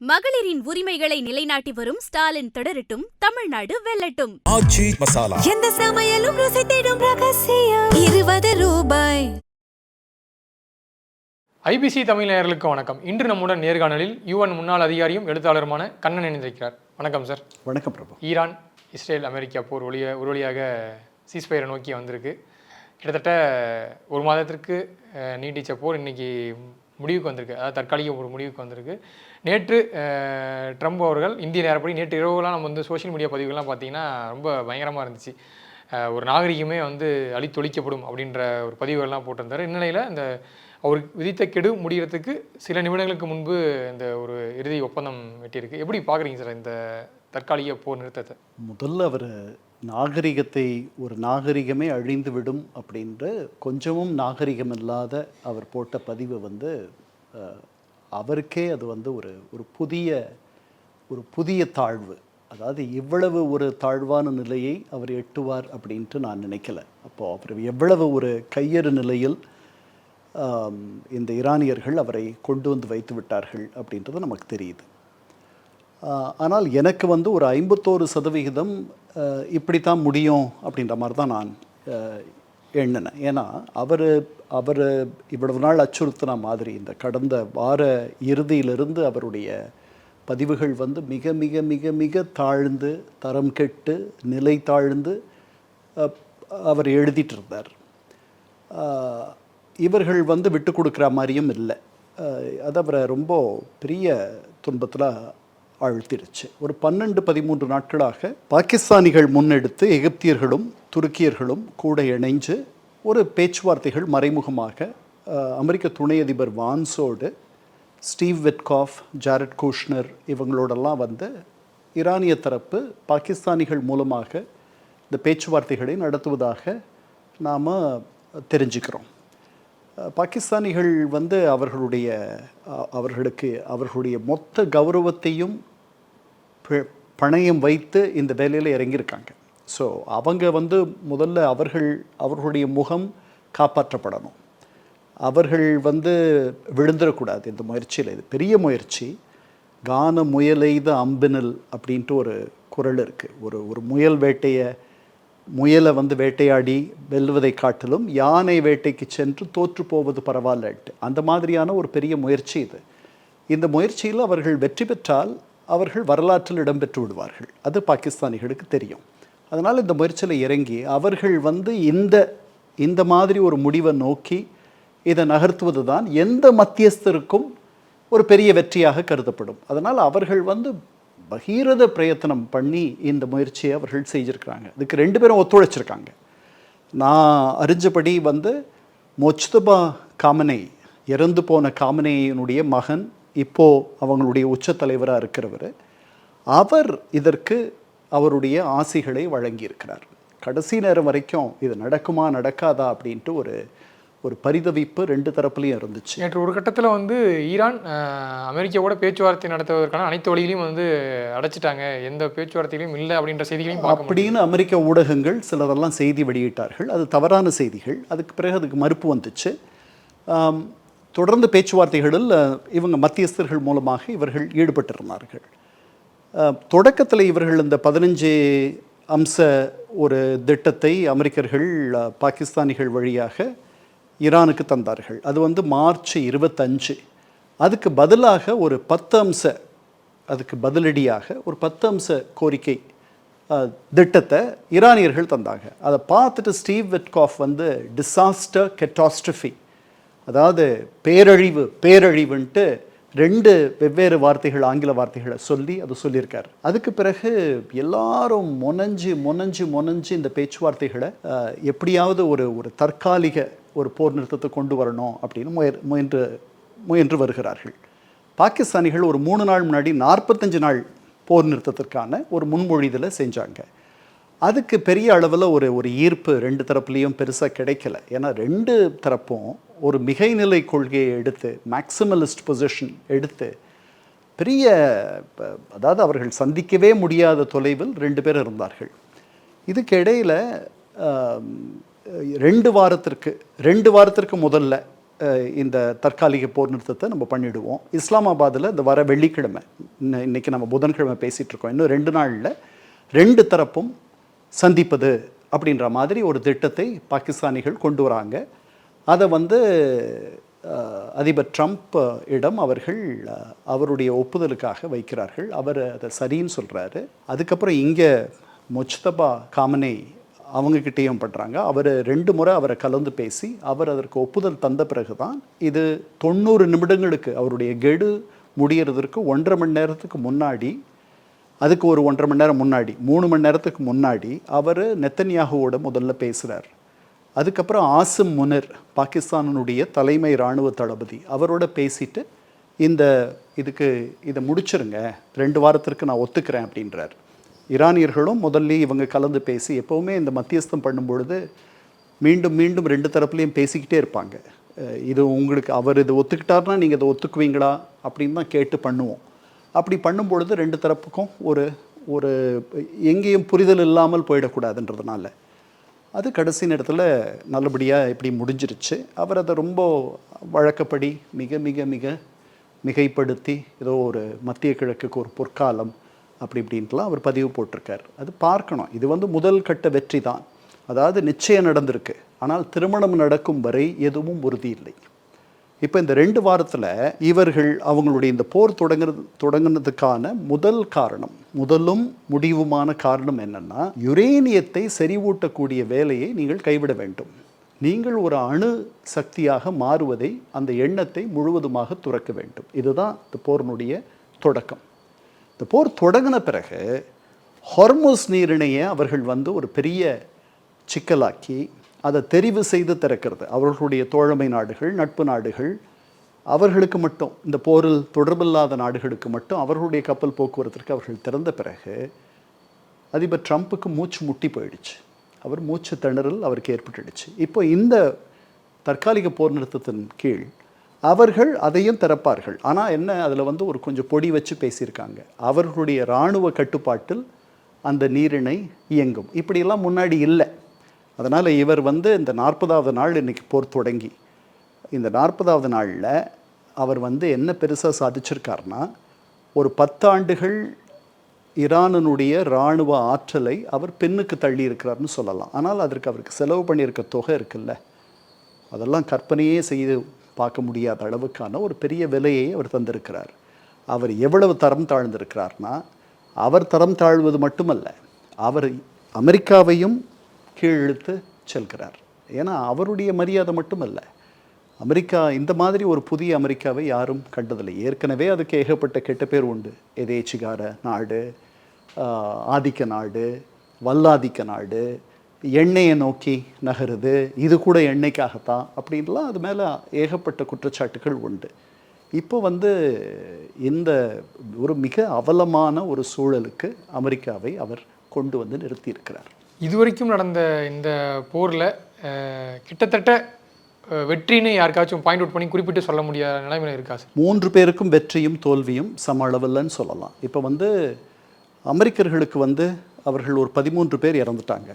மகளிரின் உரிமைகளை நிலைநாட்டி வரும் ஸ்டாலின் தொடரட்டும், தமிழ்நாடு வெல்லட்டும். ஆச்சி மசாலா, எந்த சமையலும் ருசி தேடும் ரகசியம் 20 ரூபாய். ஐபிசி தமிழ் நேயர்களுக்கு வணக்கம். இன்று நம்முடன் நேர்காணலில் யுஎன் முன்னாள் அதிகாரியும் எழுத்தாளருமான கண்ணன் இணைந்திருக்கிறார். வணக்கம் சார். வணக்கம் பிரபு. ஈரான், இஸ்ரேல், அமெரிக்கா போர் ஒரு வழியாக சீஸ்ஃபயரை நோக்கி வந்திருக்கு. கிட்டத்தட்ட ஒரு மாதத்திற்கு நீடித்த போர் இன்னைக்கு முடிவுக்கு வந்திருக்கு. அதாவது தற்காலிக ஒரு முடிவுக்கு வந்திருக்கு. நேற்று ட்ரம்ப் அவர்கள் இந்திய நேரப்படி நேற்று இரவுலாம் நம்ம வந்து சோஷியல் மீடியா பதிவுகள்லாம் பார்த்தீங்கன்னா ரொம்ப பயங்கரமாக இருந்துச்சு. ஒரு நாகரிகமே வந்து அழித்தொழிக்கப்படும் அப்படின்ற ஒரு பதிவுகள்லாம் போட்டிருந்தார். இந்நிலையில் இந்த அவர் விதித்த கெடு முடிகிறதுக்கு சில நிமிடங்களுக்கு முன்பு இந்த ஒரு இறுதி ஒப்பந்தம் வெட்டியிருக்கு. எப்படி பார்க்குறீங்க சார் இந்த தற்காலிக போர் நிறுத்தத்தை? முதல்ல அவர் நாகரிகத்தை ஒரு நாகரிகமே அழிந்து விடும் அப்படின்ற கொஞ்சமும் நாகரிகம் இல்லாத அவர் போட்ட பதிவு வந்து அவருக்கே அது வந்து ஒரு புதிய தாழ்வு. அதாவது இவ்வளவு ஒரு தாழ்வான நிலையை அவர் எட்டுவார் அப்படின்ட்டு நான் நினைக்கல. அப்போது அவர் எவ்வளவு ஒரு கையறு நிலையில் இந்த ஈரானியர்கள் அவரை கொண்டு வந்து வைத்து விட்டார்கள் அப்படின்றது நமக்கு தெரியுது. ஆனால் எனக்கு வந்து ஒரு 51% இப்படித்தான் முடியும் அப்படின்ற மாதிரி தான் நான் எண்ணினேன். ஏன்னா அவர் இவ்வளவு நாள் அச்சுறுத்தின மாதிரி இந்த கடந்த வார இறுதியிலிருந்து அவருடைய பதிவுகள் வந்து மிக மிக மிக மிக தாழ்ந்து, தரம் கெட்டு, நிலை தாழ்ந்து அவர் எழுதிட்டு இருந்தார். இவர்கள் வந்து விட்டு கொடுக்குற மாதிரியும் இல்லை. அது அவரை ரொம்ப பெரிய துன்பத்தில் ஆழ்த்திருச்சு. ஒரு 12-13 நாட்களாக பாகிஸ்தானிகள் முன்னெடுத்து எகிப்தியர்களும் துருக்கியர்களும் கூட இணைஞ்சு ஒரு பேச்சுவார்த்தைகள் மறைமுகமாக அமெரிக்க துணை அதிபர் வான்ஸோடு, ஸ்டீவ் விட்காஃப், ஜாரட் குஷ்னர் இவங்களோடெல்லாம் வந்து ஈரானிய தரப்பு பாகிஸ்தானிகள் மூலமாக இந்த பேச்சுவார்த்தைகளை நடத்துவதாக நாம் தெரிஞ்சுக்கிறோம். பாகிஸ்தானிகள் வந்து அவர்களுடைய மொத்த கௌரவத்தையும் பணயம் வைத்து இந்த வேலையில் இறங்கியிருக்காங்க. ஸோ அவங்க வந்து முதல்ல அவர்களுடைய முகம் காப்பாற்றப்படணும். அவர்கள் வந்து விழுந்துடக்கூடாது இந்த முயற்சியில். இது பெரிய முயற்சி. கான முயலெய்த அம்பினல் அப்படின்ட்டு ஒரு குறள் இருக்குது. ஒரு முயலை வந்து வேட்டையாடி வெல்வதை காட்டிலும் யானை வேட்டைக்கு சென்று தோற்று போவது பரவாயில்லட்டு அந்த மாதிரியான ஒரு பெரிய முயற்சி இது. இந்த முயற்சியில் அவர்கள் வெற்றி பெற்றால் அவர்கள் வரலாற்றில் இடம்பெற்று விடுவார்கள். அது பாகிஸ்தானிகளுக்கு தெரியும். அதனால் இந்த முயற்சியில் இறங்கி அவர்கள் வந்து இந்த மாதிரி ஒரு முடிவை நோக்கி இதை நகர்த்துவது தான் எந்த மத்தியஸ்தருக்கும் ஒரு பெரிய வெற்றியாக கருதப்படும். அதனால் அவர்கள் வந்து பகீரத பிரயத்தனம் பண்ணி இந்த முயற்சியை அவர்கள் செஞ்சுருக்கிறாங்க. இதுக்கு 2 பேரும் ஒத்துழைச்சிருக்காங்க. நான் அறிஞ்சபடி வந்து மொஜ்தபா காமனே, இறந்து போன காமனேயினுடைய மகன், இப்போது அவங்களுடைய உச்ச தலைவராக இருக்கிறவர், அவர் இதற்கு அவருடைய ஆசிகளை வழங்கியிருக்கிறார். கடைசி நேரம் வரைக்கும் இது நடக்குமா நடக்காதா அப்படின்ட்டு ஒரு பரிதவிப்பு 2 தரப்புலையும் இருந்துச்சு. நேற்று ஒரு கட்டத்தில் வந்து ஈரான் அமெரிக்காவோட பேச்சுவார்த்தை நடத்துவதற்கான அனைத்து வழிகளையும் வந்து அடைச்சிட்டாங்க, எந்த பேச்சுவார்த்தைகளையும் இல்லை அப்படின்ற செய்திகளையும் அப்படின்னு அமெரிக்க ஊடகங்கள் சிலரெல்லாம் செய்தி வெளியிட்டார்கள். அது தவறான செய்திகள். அதுக்கு பிறகு அதுக்கு மறுப்பு வந்துச்சு. தொடர்ந்து பேச்சுவார்த்தைகளில் இவங்க மத்தியஸ்தர்கள் மூலமாக இவர்கள் ஈடுபட்டிருந்தார்கள். தொடக்கத்தில் இவர்கள் இந்த 15 அம்ச ஒரு திட்டத்தை அமெரிக்கர்கள் பாகிஸ்தானிகள் வழியாக ஈரானுக்கு தந்தார்கள். அது வந்து மார்ச் 25. அதுக்கு பதிலாக ஒரு 10 அம்ச, அதுக்கு பதிலடியாக ஒரு 10 அம்ச கோரிக்கை திட்டத்தை ஈரானியர்கள் தந்தாங்க. அதை பார்த்துட்டு ஸ்டீவ் விட்காஃப் வந்து டிசாஸ்டர் கெட்டாஸ்ட்ரஃபி, அதாவது பேரழிவுன்ட்டு 2 வெவ்வேறு வார்த்தைகள், ஆங்கில வார்த்தைகளை சொல்லியிருக்கார். அதுக்கு பிறகு எல்லாரும் முனைஞ்சு இந்த பேச்சுவார்த்தைகளை எப்படியாவது ஒரு தற்காலிக ஒரு போர் நிறுத்தத்தை கொண்டு வரணும் அப்படின்னு முயன்று வருகிறார்கள். பாகிஸ்தானிகள் ஒரு 3 நாள் முன்னாடி 45 நாள் போர் நிறுத்தத்திற்கான ஒரு முன்மொழிதலை செஞ்சாங்க. அதுக்கு பெரிய அளவில் ஒரு ஈர்ப்பு 2 தரப்புலேயும் பெருசாக கிடைக்கல. ஏன்னா 2 தரப்பும் ஒரு மிகைநிலை கொள்கையை எடுத்து, மேக்சிமலிஸ்ட் பொசிஷன் எடுத்து, பெரிய, அதாவது அவர்கள் சந்திக்கவே முடியாத தொலைவில் 2 பேர் இருந்தார்கள். இதுக்கு இடையில் 2 வாரத்திற்கு முதல்ல இந்த தற்காலிக போர் நிறுத்தத்தை நம்ம பண்ணிவிடுவோம். இஸ்லாமாபாத்தில் இந்த வர வெள்ளிக்கிழமை, இன்றைக்கி நம்ம புதன்கிழமை பேசிகிட்டு இருக்கோம், இன்னும் 2 நாளில் 2 தரப்பும் சந்திப்பது அப்படின்ற மாதிரி ஒரு திட்டத்தை பாகிஸ்தானிகள் கொண்டு வராங்க. அதை அதிபர் ட்ரம்ப் இடம் அவர்கள் அவருடைய ஒப்புதலுக்காக வைக்கிறார்கள். அவர் அதை சரின்னு சொல்கிறாரு. அதுக்கப்புறம் இங்கே முஜ்தபா காமனே அவங்கக்கிட்டேயும் பண்ணுறாங்க. அவர் 2 முறை அவரை கலந்து பேசி அவர் அதற்கு ஒப்புதல் தந்த பிறகு தான் இது 90 நிமிடங்களுக்கு அவருடைய கெடு முடியறதற்கு 1.5 மணி நேரத்துக்கு முன்னாடி, அதுக்கு ஒரு 1.5 மணி நேரம் முன்னாடி, 3 மணி நேரத்துக்கு முன்னாடி அவர் நெத்தன்யாகுவோட முதல்ல பேசுகிறார். அதுக்கப்புறம் ஆசிம் முனிர், பாகிஸ்தானுடைய தலைமை இராணுவ தளபதி, அவரோட பேசிட்டு இதை முடிச்சிருங்க, 2 வாரத்திற்கு நான் ஒத்துக்கிறேன் அப்படின்றார். ஈரானியர்களும் முதல்ல இவங்க கலந்து பேசி, எப்போவுமே இந்த மத்தியஸ்தம் பண்ணும்பொழுது மீண்டும் மீண்டும் 2 தரப்புலையும் பேசிக்கிட்டே இருப்பாங்க. இது உங்களுக்கு அவர் இதை ஒத்துக்கிட்டார்னா நீங்கள் இதை ஒத்துக்குவீங்களா அப்படின்னு தான் கேட்டு பண்ணுவோம். அப்படி பண்ணும்பொழுது 2 தரப்புக்கும் ஒரு எங்கேயும் புரிதல் இல்லாமல் போயிடக்கூடாதுன்றதுனால அது கடைசி நேரத்தில் நல்லபடியாக இப்படி முடிஞ்சிருச்சு. அவர் அதை ரொம்ப வழக்கப்படி மிக மிக மிக மிகைப்படுத்தி ஏதோ ஒரு மத்திய கிழக்குக்கு ஒரு பொற்காலம் அப்படி இப்படின்ட்டுலாம் அவர் பதிவு போட்டிருக்கார். அது பார்க்கணும். இது முதல் கட்ட வெற்றி தான். அதாவது நிச்சயம் நடந்திருக்கு, ஆனால் திருமணம் நடக்கும் வரை எதுவும் உறுதி இல்லை. இப்போ இந்த 2 வாரத்தில் இவர்கள் அவங்களுடைய இந்த போர் தொடங்கினதுக்கான முதலும் முடிவுமான காரணம் என்னன்னா, யுரேனியத்தை செறிவூட்டக்கூடிய வேலையை நீங்கள் கைவிட வேண்டும். நீங்கள் ஒரு அணு சக்தியாக மாறுவதை, அந்த எண்ணத்தை முழுவதுமாக துறக்க வேண்டும். இதுதான் இந்த போரினுடைய தொடக்கம். இந்த போர் தொடங்கின பிறகு ஹொர்முஸ் நீரிணையை அவர்கள் ஒரு பெரிய சிக்கலாக்கி அதை தெரிவு செய்து திறக்கிறது. அவர்களுடைய தோழமை நாடுகள், நட்பு நாடுகள், அவர்களுக்கு மட்டும், இந்த போரில் தொடர்பில்லாத நாடுகளுக்கு மட்டும் அவர்களுடைய கப்பல் போக்குவரத்திற்கு அவர்கள் திறந்த பிறகு அதிபர் ட்ரம்ப்புக்கு மூச்சு முட்டி போயிடுச்சு. அவர் மூச்சு திணறல் அவருக்கு ஏற்பட்டுடுச்சு. இப்போ இந்த தற்காலிக போர் நிறுத்தத்தின் கீழ் அவர்கள் அதையும் திறப்பார்கள். ஆனால் என்ன, அதில் ஒரு கொஞ்சம் பொடி வச்சு பேசியிருக்காங்க. அவர்களுடைய இராணுவ கட்டுப்பாட்டில் அந்த நீரிணை இயங்கும். இப்படியெல்லாம் முன்னாடி இல்லை. அதனால் இவர் இந்த 40வது நாள் இன்றைக்கி போர் தொடங்கி, இந்த 40வது நாளில் அவர் என்ன பெருசாக சாதிச்சிருக்காருன்னா, ஒரு 10 ஆண்டுகள் ஈரானுடைய இராணுவ ஆற்றலை அவர் பின்னுக்கு தள்ளி இருக்கிறார்னு சொல்லலாம். ஆனால் அதற்கு அவருக்கு செலவு பண்ணியிருக்க தொகை இருக்குல்ல, அதெல்லாம் கற்பனையே செய்து பார்க்க முடியாத அளவுக்கான ஒரு பெரிய விலையை அவர் தந்திருக்கிறார். அவர் எவ்வளவு தரம் தாழ்ந்திருக்கிறார்னா, அவர் தரம் தாழ்வது மட்டுமல்ல, அவர் அமெரிக்காவையும் கீழிழுத்து செல்கிறார். ஏன்னா அவருடைய மரியாதை மட்டுமல்ல, அமெரிக்கா இந்த மாதிரி ஒரு புதிய அமெரிக்காவை யாரும் கண்டதில்லை. ஏற்கனவே அதுக்கு ஏகப்பட்ட கெட்ட பேர் உண்டு. எதேச்சிகார நாடு, ஆதிக்க நாடு, வல்லாதிக்க நாடு, எண்ணெயை நோக்கி நகருது, இது கூட எண்ணெய்க்காகத்தான் அப்படின்லாம் அது மேலே ஏகப்பட்ட குற்றச்சாட்டுகள் உண்டு. இப்போ இந்த ஒரு மிக அவலமான ஒரு சூழலுக்கு அமெரிக்காவை அவர் கொண்டு நிறுத்தியிருக்கிறார். இதுவரைக்கும் நடந்த இந்த போரில் கிட்டத்தட்ட வெற்றின்னு யாருக்காச்சும் பாயிண்ட் அவுட் பண்ணி குறிப்பிட்டு சொல்ல முடியாத நிலைமையில் இருக்கா சார்? 3 பேருக்கும் வெற்றியும் தோல்வியும் சம அளவில்லைன்னு சொல்லலாம். இப்போ அமெரிக்கர்களுக்கு அவர்கள் ஒரு 13 பேர் இறந்துட்டாங்க.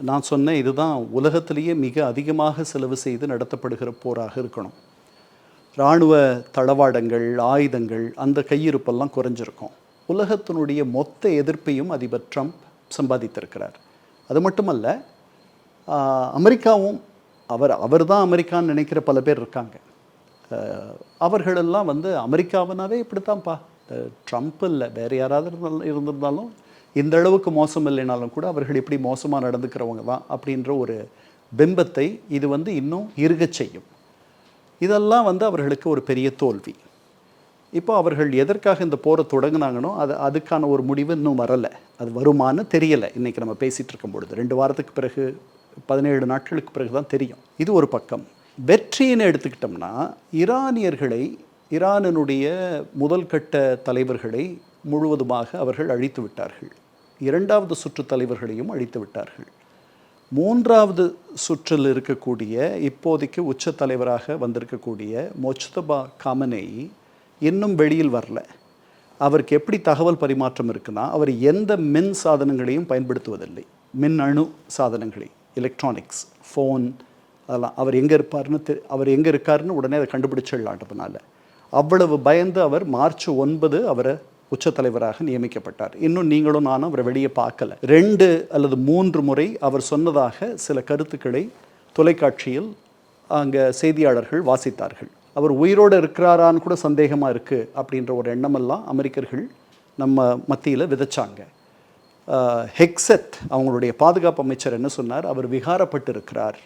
நான் சொன்னேன், இதுதான் உலகத்திலேயே மிக அதிகமாக செலவு செய்து நடத்தப்படுகிற போராக இருக்கணும். இராணுவ தளவாடங்கள், ஆயுதங்கள், அந்த கையிருப்பெல்லாம் குறைஞ்சிருக்கும். உலகத்தினுடைய மொத்த எதிர்ப்பையும் அதிபர் ட்ரம்ப் சம்பாதித்திருக்கிறார். அது மட்டுமல்ல, அமெரிக்காவும் அவர் தான் அமெரிக்கான்னு நினைக்கிற பல பேர் இருக்காங்க. அவர்களெல்லாம் அமெரிக்காவனாவே இப்படித்தான்ப்பா, ட்ரம்ப் இல்லை வேறு யாராவது இருந்திருந்தாலும் இந்த அளவுக்கு மோசம் இல்லைனாலும் கூட அவர்கள் இப்படி மோசமாக நடந்துக்கிறவங்க தான் அப்படின்ற ஒரு பிம்பத்தை இது இன்னும் இறுகச் செய்யும். இதெல்லாம் அவர்களுக்கு ஒரு பெரிய தோல்வி. இப்போ அவர்கள் எதற்காக இந்த போரை தொடங்கினாங்கன்னோ அதுக்கான ஒரு முடிவு இன்னும் வரலை. அது வருமானு தெரியலை. இன்றைக்கி நம்ம பேசிகிட்டு இருக்கும் பொழுது 2 வாரத்துக்கு பிறகு, 17 நாட்களுக்கு பிறகு தான் தெரியும். இது ஒரு பக்கம். வெற்றின்னு எடுத்துக்கிட்டோம்னா, ஈரானினுடைய முதல் கட்ட தலைவர்களை முழுவதுமாக அவர்கள் அழித்து விட்டார்கள். 2வது சுற்று தலைவர்களையும் அழித்து விட்டார்கள். 3வது சுற்றில் இருக்கக்கூடிய, இப்போதைக்கு உச்ச தலைவராக வந்திருக்கக்கூடிய முஜ்தபா காமனே இன்னும் வெளியில் வரல. அவருக்கு எப்படி தகவல் பரிமாற்றம் இருக்குன்னா, அவர் எந்த மின் சாதனங்களையும் பயன்படுத்துவதில்லை. மின் அணு சாதனங்களை, எலக்ட்ரானிக்ஸ், ஃபோன், அதெல்லாம் அவர் எங்கே இருப்பார்னு அவர் எங்கே இருக்காருன்னு உடனே அதை கண்டுபிடிச்சிடலான்றதுனால அவ்வளவு பயந்து அவர் மார்ச் 9 அவரை உச்சத்தலைவராக நியமிக்கப்பட்டார். இன்னும் நீங்களும் நானும் அவரை வெளியே பார்க்கல. 2 அல்லது 3 முறை அவர் சொன்னதாக சில கருத்துக்களை தொலைக்காட்சியில் அங்கே செய்தியாளர்கள் வாசித்தார்கள். அவர் உயிரோடு இருக்கிறாரான்னு கூட சந்தேகமாக இருக்குது அப்படின்ற ஒரு எண்ணமெல்லாம் அமெரிக்கர்கள் நம்ம மத்தியில் விதைச்சாங்க. ஹெக்ஸெட் அவங்களுடைய பாதுகாப்பு அமைச்சர் என்ன சொன்னார், அவர் விகாரப்பட்டு இருக்கிறார்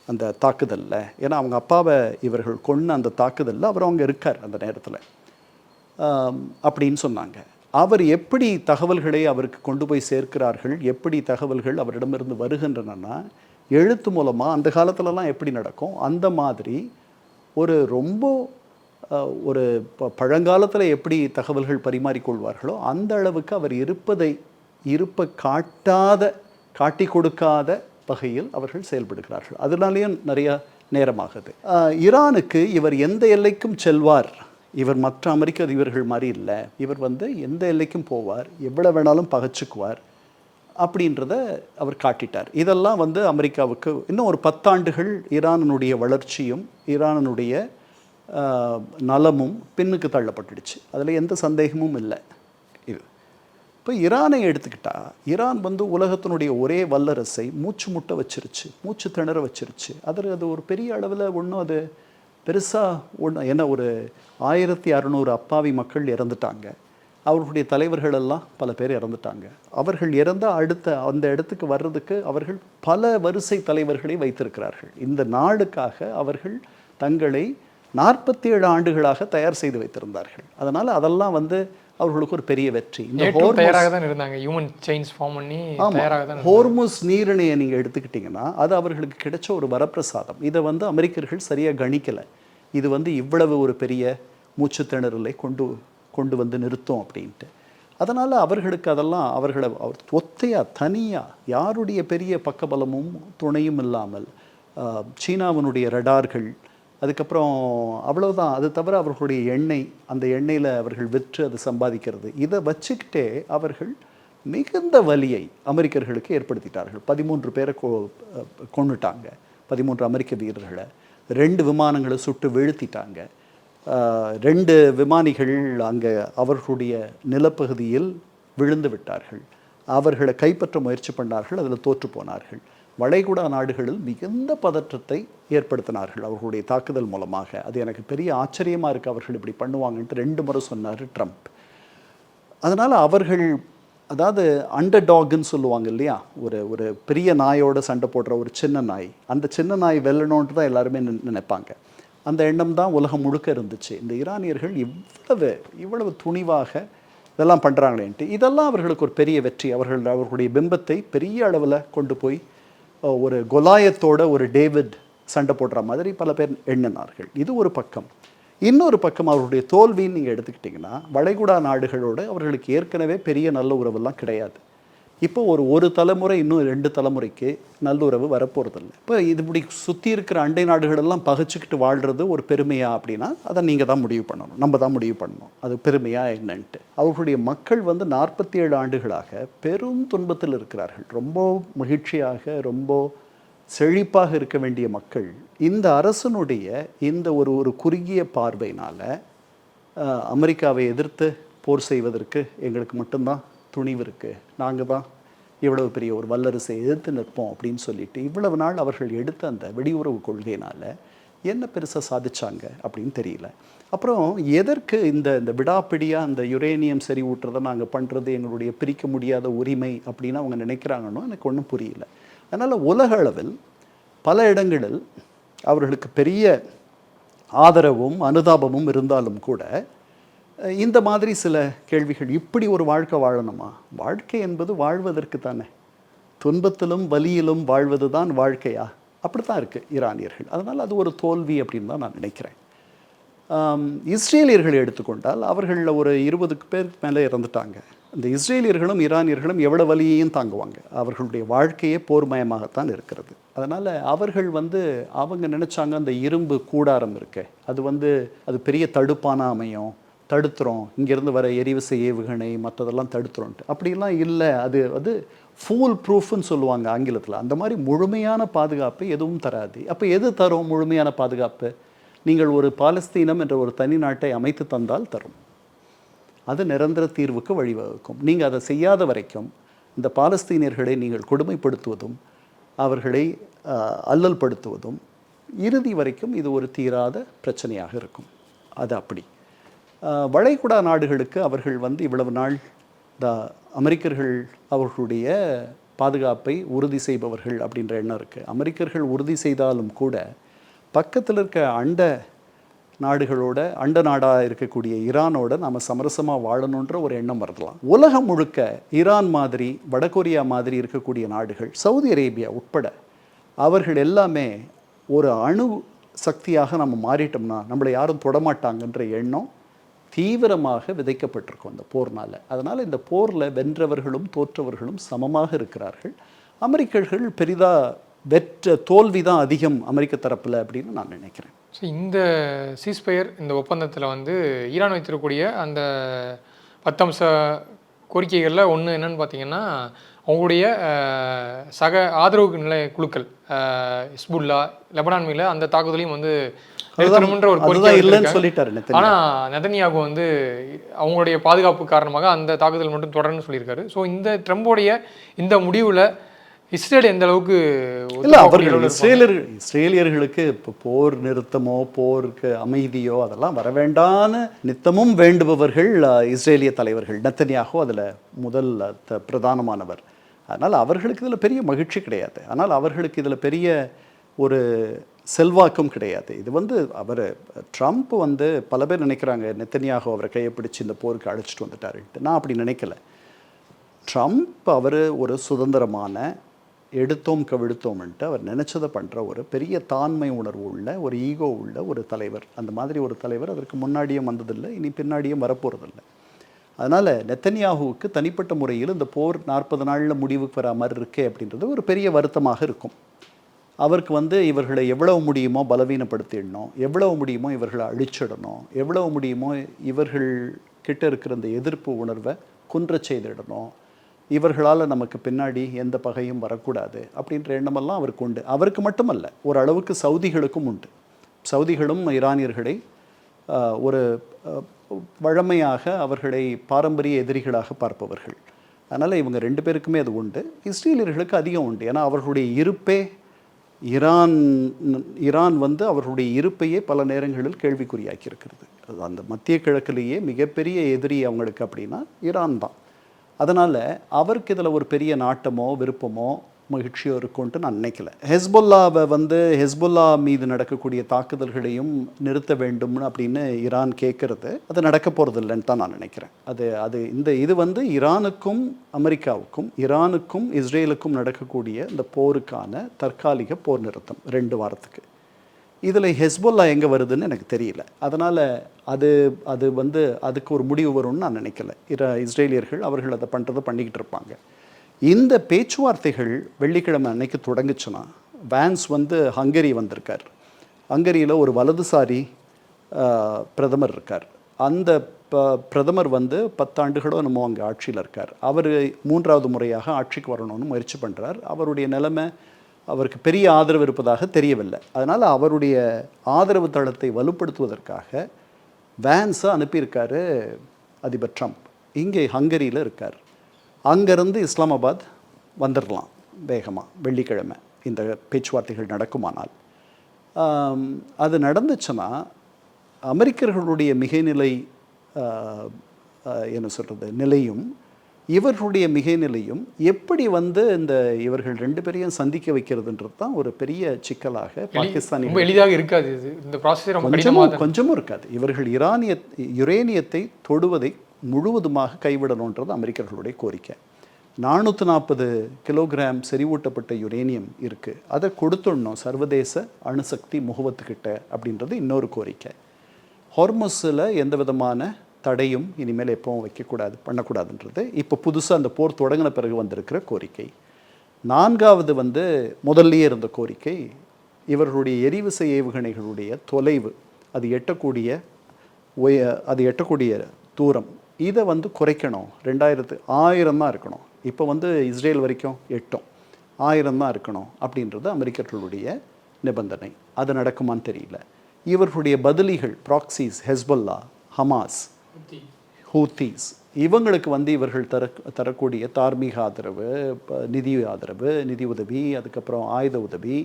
அந்த தாக்குதலில். ஏன்னா அவங்க அப்பாவை இவர்கள் கொன்ன அந்த தாக்குதலில் அவர் அவங்க இருக்கார் அந்த நேரத்தில் அப்படின்னு சொன்னாங்க. அவர் எப்படி தகவல்களை அவருக்கு கொண்டு போய் சேர்க்கிறார்கள், எப்படி தகவல்கள் அவரிடமிருந்து வருகின்றன, எழுத்து மூலமாக அந்த காலத்துலலாம் எப்படி நடக்கும் அந்த மாதிரி ரொம்ப ஒரு பழங்காலத்தில் எப்படி தகவல்கள் பரிமாறிக்கொள்வார்களோ அந்த அளவுக்கு அவர் காட்டி கொடுக்காத வகையில் அவர்கள் செயல்படுகிறார்கள். அதனாலேயும் நிறைய நேரமாகுது. ஈரானுக்கு இவர் எந்த எல்லைக்கும் செல்வார், இவர் மற்ற அமெரிக்க அதிபர்கள் மாதிரி இல்லை, இவர் எந்த எல்லைக்கும் போவார், எவ்வளோ வேணாலும் பகைச்சுக்குவார் அப்படின்றத அவர் காட்டிட்டார். இதெல்லாம் அமெரிக்காவுக்கு இன்னும் ஒரு 10 ஆண்டுகள் ஈரானுடைய வளர்ச்சியும் ஈரானுடைய நலமும் பின்னுக்கு தள்ளப்பட்டுடுச்சு. அதில் எந்த சந்தேகமும் இல்லை. இது இப்போ ஈரானை எடுத்துக்கிட்டால், ஈரான் உலகத்தினுடைய ஒரே வல்லரசை மூச்சு முட்டை வச்சிருச்சு, மூச்சு திணற வச்சிருச்சு. அது ஒரு பெரிய அளவில் ஒன்றும் அது பெருசாக ஏன்னா ஒரு 1600 அப்பாவி மக்கள் இறந்துட்டாங்க. அவர்களுடைய தலைவர்கள் எல்லாம் பல பேர் இறந்துட்டாங்க. அவர்கள் இறந்தால் அந்த இடத்துக்கு வர்றதுக்கு அவர்கள் பல வரிசை தலைவர்களை வைத்திருக்கிறார்கள். இந்த நாடுக்காக அவர்கள் தங்களை 47 ஆண்டுகளாக தயார் செய்து வைத்திருந்தார்கள். அதனால் அதெல்லாம் அவர்களுக்கு ஒரு பெரிய வெற்றி. இந்த ஹோர்முஸ் நீரிணையை நீங்கள் எடுத்துக்கிட்டிங்கன்னா அது அவர்களுக்கு கிடைச்ச ஒரு வரப்பிரசாதம். இதை அமெரிக்கர்கள் சரியாக கணிக்கலை. இது இவ்வளவு ஒரு பெரிய மூச்சு திணறலை கொண்டு நிறுத்தும் அப்படின்ட்டு. அதனால் அவர்களுக்கு அதெல்லாம் அவர் ஒத்தையாக தனியாக யாருடைய பெரிய பக்கபலமும் துணையும் இல்லாமல் சீனாவினுடைய ரடார்கள், அதுக்கப்புறம் அவ்வளோதான். அது தவிர அவர்களுடைய எண்ணெய், அந்த எண்ணெயில் அவர்கள் விற்று அதை சம்பாதிக்கிறது, இதை வச்சுக்கிட்டே அவர்கள் மிகுந்த வலியை அமெரிக்கர்களுக்கு ஏற்படுத்திட்டார்கள். 13 பேரை கொன்னுட்டாங்க, 13 அமெரிக்க வீரர்களை. 2 விமானங்களை சுட்டு வீழ்த்திட்டாங்க. 2 விமானிகள் அங்கே அவர்களுடைய நிலப்பகுதியில் விழுந்து விட்டார்கள். அவர்களை கைப்பற்ற முயற்சி பண்ணார்கள், அதில் தோற்று போனார்கள். வளைகுடா நாடுகளில் மிகுந்த பதற்றத்தை ஏற்படுத்தினார்கள் அவர்களுடைய தாக்குதல் மூலமாக. அது எனக்கு பெரிய ஆச்சரியமாக இருக்குது, அவர்கள் இப்படி பண்ணுவாங்கன்ட்டு 2 முறை சொன்னார் ட்ரம்ப். அதனால் அவர்கள் அதாவது அண்டர் டாகுன்னு சொல்லுவாங்க இல்லையா, ஒரு பெரிய நாயோட சண்டை போடுற ஒரு சின்ன நாய், அந்த சின்ன நாய் வெல்லணுன்ட்டு தான் எல்லாருமே நினைப்பாங்க. அந்த எண்ணம் தான் உலகம் முழுக்க இருந்துச்சு. இந்த ஈரானியர்கள் இவ்வளவு துணிவாக இதெல்லாம் பண்ணுறாங்களேன்ட்டு, இதெல்லாம் அவர்களுக்கு ஒரு பெரிய வெற்றி. அவர்களுடைய பிம்பத்தை பெரிய அளவில் கொண்டு போய் ஒரு கொலாயத்தோட ஒரு டேவிட் சண்டை போடுற மாதிரி பல பேர் எண்ணினார்கள். இது ஒரு பக்கம். இன்னொரு பக்கம் அவர்களுடைய தோல்வின்னு நீங்கள் எடுத்துக்கிட்டிங்கன்னா, வளைகுடா நாடுகளோடு அவர்களுக்கு ஏற்கனவே பெரிய நல்ல உறவெல்லாம் கிடையாது. இப்போ ஒரு தலைமுறை இன்னும் 2 தலைமுறைக்கு நல்லுறவு வரப்போகிறதில்ல. இப்போ இது இப்படி சுற்றி இருக்கிற அண்டை நாடுகளெல்லாம் பகைச்சிக்கிட்டு வாழ்கிறது ஒரு பெருமையா அப்படின்னா அதை நீங்கள் தான் முடிவு பண்ணணும், நம்ம தான் முடிவு பண்ணணும் அது பெருமையா என்னன்ட்டு. அவர்களுடைய மக்கள் 47 ஆண்டுகளாக பெரும் துன்பத்தில் இருக்கிறார்கள். ரொம்ப மகிழ்ச்சியாக ரொம்ப செழிப்பாக இருக்க வேண்டிய மக்கள் இந்த அரசனுடைய இந்த ஒரு குறுகிய பார்வையினால் அமெரிக்காவை எதிர்த்து போர் செய்வதற்கு எங்களுக்கு மட்டும்தான் துணிவு இருக்குது, நாங்கள் தான் இவ்வளவு பெரிய ஒரு வல்லரசை எதிர்த்து நிற்போம் அப்படின்னு சொல்லிட்டு இவ்வளவு நாள் அவர்கள் எடுத்த அந்த வெளியுறவு கொள்கையினால் என்ன பெருசாக சாதிச்சாங்க அப்படின்னு தெரியல. அப்புறம் எதற்கு இந்த விடாப்பிடியாக அந்த யுரேனியம் சரி ஊட்டுறதை நாங்கள் பண்ணுறது எங்களுடைய பிரிக்க முடியாத உரிமை அப்படின்னு அவங்க நினைக்கிறாங்கன்னு எனக்கு ஒன்றும் புரியல. அதனால் உலக அளவில் பல இடங்களில் அவர்களுக்கு பெரிய ஆதரவும் அனுதாபமும் இருந்தாலும் கூட இந்த மாதிரி சில கேள்விகள், இப்படி ஒரு வாழ்க்கை வாழணுமா? வாழ்க்கை என்பது வாழ்வதற்கு தானே, துன்பத்திலும் வலியிலும் வாழ்வது தான் வாழ்க்கையா? அப்படி தான் இருக்குது ஈரானியர்கள். அதனால் அது ஒரு தோல்வி அப்படின்னு தான் நான் நினைக்கிறேன். இஸ்ரேலியர்களை எடுத்துக்கொண்டால் அவர்களில் ஒரு 20 பேருக்கு மேலே இறந்துட்டாங்க. இந்த இஸ்ரேலியர்களும் ஈரானியர்களும் எவ்வளோ வலியையும் தாங்குவாங்க. அவர்களுடைய வாழ்க்கையே போர்மயமாகத்தான் இருக்கிறது. அதனால் அவர்கள் அவங்க நினச்சாங்க அந்த இரும்பு கூடாரம் இருக்கு, அது அது பெரிய தடுப்பான அமையும், தடுத்துறோம், இங்கேருந்து வர எரிவிசை ஏவுகணை மற்றதெல்லாம் தடுத்துறோன்ட்டு. அப்படிலாம் இல்லை. அது அது ஃபூல் ப்ரூஃப்னு சொல்லுவாங்க ஆங்கிலத்தில். அந்த மாதிரி முழுமையான பாதுகாப்பு எதுவும் தராது. அப்போ எது தரும் முழுமையான பாதுகாப்பு? நீங்கள் ஒரு பாலஸ்தீனம் என்ற ஒரு தனி நாட்டை அமைத்து தந்தால் தரும். அது நிரந்தர தீர்வுக்கு வழிவகுக்கும். நீங்கள் அதை செய்யாத வரைக்கும் இந்த பாலஸ்தீனியர்களை நீங்கள் கொடுமைப்படுத்துவதும் அவர்களை அல்லல் படுத்துவதும் இறுதி வரைக்கும் இது ஒரு தீராத பிரச்சனையாக இருக்கும். அது அப்படி. வளைகுடா நாடுகளுக்கு அவர்கள் வந்து இவ்வளவு நாள் அமெரிக்கர்கள் அவர்களுடைய பாதுகாப்பை உறுதி செய்பவர்கள் அப்படின்ற எண்ணம் இருக்குது. அமெரிக்கர்கள் உறுதி செய்தாலும் கூட பக்கத்தில் இருக்க அண்ட நாடாக இருக்கக்கூடிய ஈரானோட நாம் சமரசமாக வாழணுன்ற ஒரு எண்ணம் வரலாம். உலகம் முழுக்க ஈரான் மாதிரி வடகொரியா மாதிரி இருக்கக்கூடிய நாடுகள், சவுதி அரேபியா உட்பட, அவர்கள் எல்லாமே ஒரு அணு சக்தியாக நம்ம மாறிட்டோம்னா நம்மளை யாரும் தொடமாட்டாங்கன்ற எண்ணம் தீவிரமாக விதைக்கப்பட்டிருக்கும் அந்த போர்னால். அதனால் இந்த போரில் வென்றவர்களும் தோற்றவர்களும் சமமாக இருக்கிறார்கள். அமெரிக்கர்கள் பெரிதாக தோல்வி தான் அதிகம் அமெரிக்க தரப்பில் அப்படின்னு நான் நினைக்கிறேன். ஸோ இந்த சீஸ்பயர் இந்த ஒப்பந்தத்தில் வந்து ஈரான் வைத்திருக்கக்கூடிய அந்த 10 அம்ச கோரிக்கைகளில் ஒன்று என்னன்னு பார்த்தீங்கன்னா, அவங்களுடைய சக ஆதரவு நிலை குழுக்கள் ஹிஸ்புல்லா, லெபனான் மீது அந்த தாக்குதலையும் வந்து நிறுத்தணும்ன்ற ஒரு கோரிக்கை இல்லைன்னு சொல்லிட்டாரு. ஆனால் நெதன்யாகு வந்து அவங்களுடைய பாதுகாப்பு காரணமாக அந்த தாக்குதல் மட்டும் தொடர்ந்து சொல்லியிருக்காரு. ஸோ இந்த ட்ரம்போடைய இந்த முடிவில் இஸ்ரேல் எந்த அளவுக்கு இல்லை, அவர்கள் இஸ்ரேலியர்களுக்கு இப்போ போர் நிறுத்தமோ போருக்கு அமைதியோ அதெல்லாம் வர வேண்டான்னு நித்தமும் வேண்டுபவர்கள் இஸ்ரேலிய தலைவர்கள். நெதன்யாகு அதில் முதல் பிரதானமானவர். அதனால் அவர்களுக்கு இதில் பெரிய மகிழ்ச்சி கிடையாது. ஆனால் அவர்களுக்கு இதில் பெரிய ஒரு செல்வாக்கும் கிடையாது. இது வந்து ட்ரம்ப் வந்து பல பேர் நினைக்கிறாங்க நெதன்யாகு அவரை கையை பிடிச்சி இந்த போருக்கு அழைச்சிட்டு வந்துட்டாருன்ட்டு. நான் அப்படி நினைக்கல. ட்ரம்ப் ஒரு சுதந்திரமான எடுத்தோம் கவிழ்த்தோம்ன்ட்டு அவர் நினச்சதை பண்ணுற ஒரு பெரிய தாண்மை உணர்வு உள்ள ஒரு ஈகோ உள்ள ஒரு தலைவர். அந்த மாதிரி ஒரு தலைவர் அதற்கு முன்னாடியும் வந்ததில்லை, இனி பின்னாடியும் வரப்போகிறதில்லை. அதனால் நெதன்யாகுவுக்கு தனிப்பட்ட முறையில் இந்த போர் 40 நாளில் முடிவுக்கு வர மாதிரி இருக்கே அப்படின்றது ஒரு பெரிய வருத்தமாக இருக்கும். அவருக்கு வந்து இவர்களை எவ்வளவு முடியுமோ பலவீனப்படுத்திடணும், எவ்வளவு முடியுமோ இவர்களை அழிச்சிடணும், எவ்வளவு முடியுமோ இவர்கள் கிட்ட இருக்கிற அந்த எதிர்ப்பு உணர்வை குன்றச் செய்திடணும், இவர்களால் நமக்கு பின்னாடி எந்த பகையும் வரக்கூடாது அப்படின்ற எண்ணமெல்லாம் அவருக்கு உண்டு. அவருக்கு மட்டுமல்ல, ஒரு அளவுக்கு சவுதிகளுக்கும் உண்டு. சவுதிகளும் ஈரானியர்களை ஒரு வழமையாக அவர்களை பாரம்பரிய எதிரிகளாக பார்ப்பவர்கள். அதனால் இவங்க 2 பேருக்குமே அது உண்டு. இஸ்ரேலியர்களுக்கு அதிகம் உண்டு. ஏன்னா அவர்களுடைய இருப்பே ஈரான் வந்து அவர்களுடைய இருப்பையே பல நேரங்களில் கேள்விக்குறியாக்கி இருக்கிறது. அந்த மத்திய கிழக்கிலேயே மிகப்பெரிய எதிரி அவங்களுக்கு அப்படின்னா ஈரான் தான். அதனால் அவருக்கு இதில் ஒரு பெரிய நாட்டமோ விருப்பமோ மகிழ்ச்சியோ இருக்கும்ன்ட்டு நான் நினைக்கல. ஹெஸ்புல்லா மீது நடக்கக்கூடிய தாக்குதல்களையும் நிறுத்த வேண்டும்னு அப்படின்னு ஈரான் கேட்குறது அது நடக்க போகிறது இல்லைன்னு தான் நான் நினைக்கிறேன். இது வந்து ஈரானுக்கும் அமெரிக்காவுக்கும், ஈரானுக்கும் இஸ்ரேலுக்கும் நடக்கக்கூடிய இந்த போருக்கான தற்காலிக போர் நிறுத்தம் 2 வாரத்துக்கு. இதில் ஹெஸ்புல்லா எங்கே வருதுன்னு எனக்கு தெரியல. அதனால் அது வந்து அதுக்கு ஒரு முடிவு வரும்னு நான் நினைக்கல. இஸ்ரேலியர்கள் அவர்கள் அதை பண்ணிக்கிட்டு இருப்பாங்க. இந்த பேச்சுவார்த்தைகள் வெள்ளிக்கிழமை அன்னைக்கு தொடங்குச்சுன்னா, வான்ஸ் வந்து ஹங்கரி வந்திருக்கார். ஹங்கரியில் ஒரு வலதுசாரி பிரதமர் இருக்கார். அந்த பிரதமர் வந்து 10 ஆண்டுகளோ நம்ம அங்கே ஆட்சியில் இருக்கார். அவர் 3வது முறையாக ஆட்சிக்கு வரணும்னு முயற்சி பண்ணுறார். அவருடைய நிலைமை அவருக்கு பெரிய ஆதரவு இருப்பதாக தெரியவில்லை. அதனால் அவருடைய ஆதரவு தளத்தை வலுப்படுத்துவதற்காக வான்ஸை அனுப்பியிருக்காரு அதிபர் ட்ரம்ப். இங்கே ஹங்கரியில் இருக்கார். அங்கேருந்து இஸ்லாமாபாத் வந்துடலாம் வேகமாக வெள்ளிக்கிழமை இந்த பேச்சுவார்த்தைகள் நடக்குமானால். அது நடந்துச்சுன்னா அமெரிக்கர்களுடைய மிகைநிலை நிலையும் இவர்களுடைய மிகைநிலையும் எப்படி வந்து இவர்கள் 2 பேரையும் சந்திக்க வைக்கிறதுன்றது தான் ஒரு பெரிய சிக்கலாக பாகிஸ்தானி எளிதாக இருக்காது. இந்த கொஞ்சமும் இருக்காது. இவர்கள் யுரேனியத்தை தொடுவதை முழுவதுமாக கைவிடணுன்றது அமெரிக்கர்களுடைய கோரிக்கை. 440 கிலோகிராம் செறிவூட்டப்பட்ட யுரேனியம் இருக்குது, அதை கொடுத்துடணும் சர்வதேச அணுசக்தி முகவத்துக்கிட்ட அப்படின்றது இன்னொரு கோரிக்கை. ஹார்முஸில் எந்த விதமான தடையும் இனிமேல் எப்பவும் பண்ணக்கூடாதுன்றது இப்போ புதுசாக அந்த போர் தொடங்கின பிறகு வந்திருக்கிற கோரிக்கை. 4வது வந்து முதல்லையே இருந்த கோரிக்கை, இவர்களுடைய எரிவிசை ஏவுகணைகளுடைய தொலைவு அது எட்டக்கூடிய அது எட்டக்கூடிய தூரம் இதை வந்து குறைக்கணும். 1000 தான் இருக்கணும். இப்போ வந்து இஸ்ரேல் வரைக்கும் 1000 தான் இருக்கணும் அப்படின்றது அமெரிக்கர்களுடைய நிபந்தனை. அது நடக்குமான்னு தெரியல. இவர்களுடைய பதிலிகள் ப்ராக்சிஸ், ஹெஸ்பல்லா, ஹமாஸ், ஹூத்தீஸ், இவங்களுக்கு வந்து இவர்கள் தரக்கூடிய தார்மீக ஆதரவு, நிதி ஆதரவு, நிதி உதவி, அதுக்கப்புறம் ஆயுத உதவி,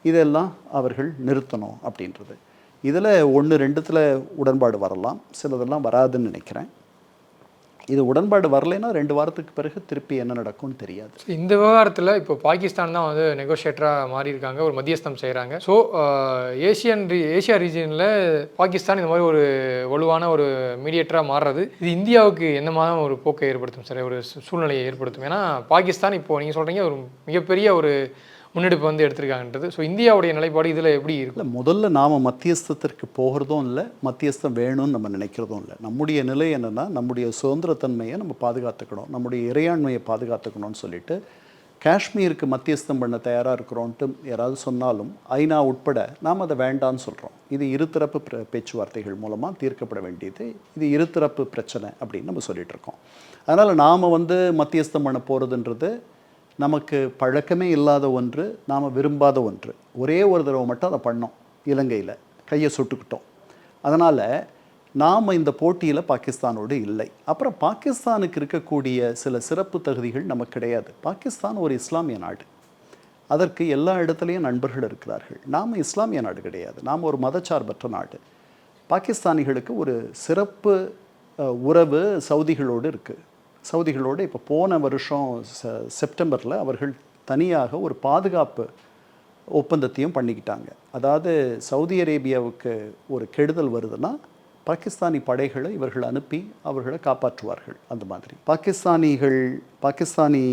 இதெல்லாம் அவர்கள் நிறுத்தணும் அப்படின்றது. இதில் 1-2 உடன்பாடு வரலாம், சிலதெல்லாம் வராதுன்னு நினைக்கிறேன். இது உடன்பாடு வரலைன்னா 2 வாரத்துக்கு பிறகு திருப்பி என்ன நடக்கும்னு தெரியாது. இந்த விவகாரத்தில் இப்போ பாகிஸ்தான் தான் வந்து நெகோஷியேட்டராக மாறி இருக்காங்க, ஒரு மத்தியஸ்தம் செய்கிறாங்க. ஸோ ஏஷியா ரீஜனில் பாகிஸ்தான் இந்த மாதிரி ஒரு வலுவான ஒரு மீடியேட்டராக மாறுறது இது இந்தியாவுக்கு என்ன மாதிரி ஒரு போக்கை ஏற்படுத்தும் சார், ஒரு சூழ்நிலையை ஏற்படுத்தும்? ஏன்னா பாகிஸ்தான் இப்போது நீங்கள் சொல்கிறீங்க ஒரு மிகப்பெரிய ஒரு முன்னெடுப்பு வந்து எடுத்திருக்காங்கன்றது. ஸோ இந்தியாவுடைய நிலைப்பாடு இதில் எப்படி இருக்கு? முதல்ல நாம் மத்தியஸ்தத்திற்கு போகிறதும் இல்லை, மத்தியஸ்தம் வேணும்னு நம்ம நினைக்கிறதும் இல்லை. நம்முடைய நிலை என்னென்னா, நம்முடைய சுதந்திரத்தன்மையை நம்ம பாதுகாத்துக்கணும், நம்முடைய இறையாண்மையை பாதுகாத்துக்கணும்னு சொல்லிட்டு காஷ்மீருக்கு மத்தியஸ்தம் பண்ண தயாராக இருக்கிறோன்ட்டு யாராவது சொன்னாலும் ஐநா உட்பட நாம் அதை வேண்டான்னு சொல்கிறோம். இது இருதரப்பு பேச்சுவார்த்தைகள் மூலமாக தீர்க்கப்பட வேண்டியது, இது இருதரப்பு பிரச்சனை அப்படின்னு நம்ம சொல்லிகிட்டு இருக்கோம். அதனால் நாம் வந்து மத்தியஸ்தம் பண்ண போகிறதுன்றது நமக்கு பழக்கமே இல்லாத ஒன்று, நாம் விரும்பாத ஒன்று. ஒரே ஒரு தடவை மட்டும் அதை பண்ணோம், இலங்கையில் கையை சுட்டுக்கிட்டோம். அதனால் நாம் இந்த போட்டியில் பாகிஸ்தானோடு இல்லை. அப்புறம் பாகிஸ்தானுக்கு இருக்கக்கூடிய சில சிறப்பு தகுதிகள் நமக்கு கிடையாது. பாகிஸ்தான் ஒரு இஸ்லாமிய நாடு, அதற்கு எல்லா இடத்துலையும் நண்பர்கள் இருக்கிறார்கள். நாம் இஸ்லாமிய நாடு கிடையாது, நாம் ஒரு மதச்சார்பற்ற நாடு. பாகிஸ்தானிகளுக்கு ஒரு சிறப்பு உறவு சவுதிகளோடு இருக்குது. சவுதிகளோடு இப்போ போன வருஷம் செப்டம்பரில் அவர்கள் தனியாக ஒரு பாதுகாப்பு ஒப்பந்தத்தையும் பண்ணிக்கிட்டாங்க. அதாவது சவுதி அரேபியாவுக்கு ஒரு கெடுதல் வருதுன்னா பாகிஸ்தானி படைகளை இவர்கள் அனுப்பி அவர்களை காப்பாற்றுவார்கள். அந்த மாதிரி பாகிஸ்தானி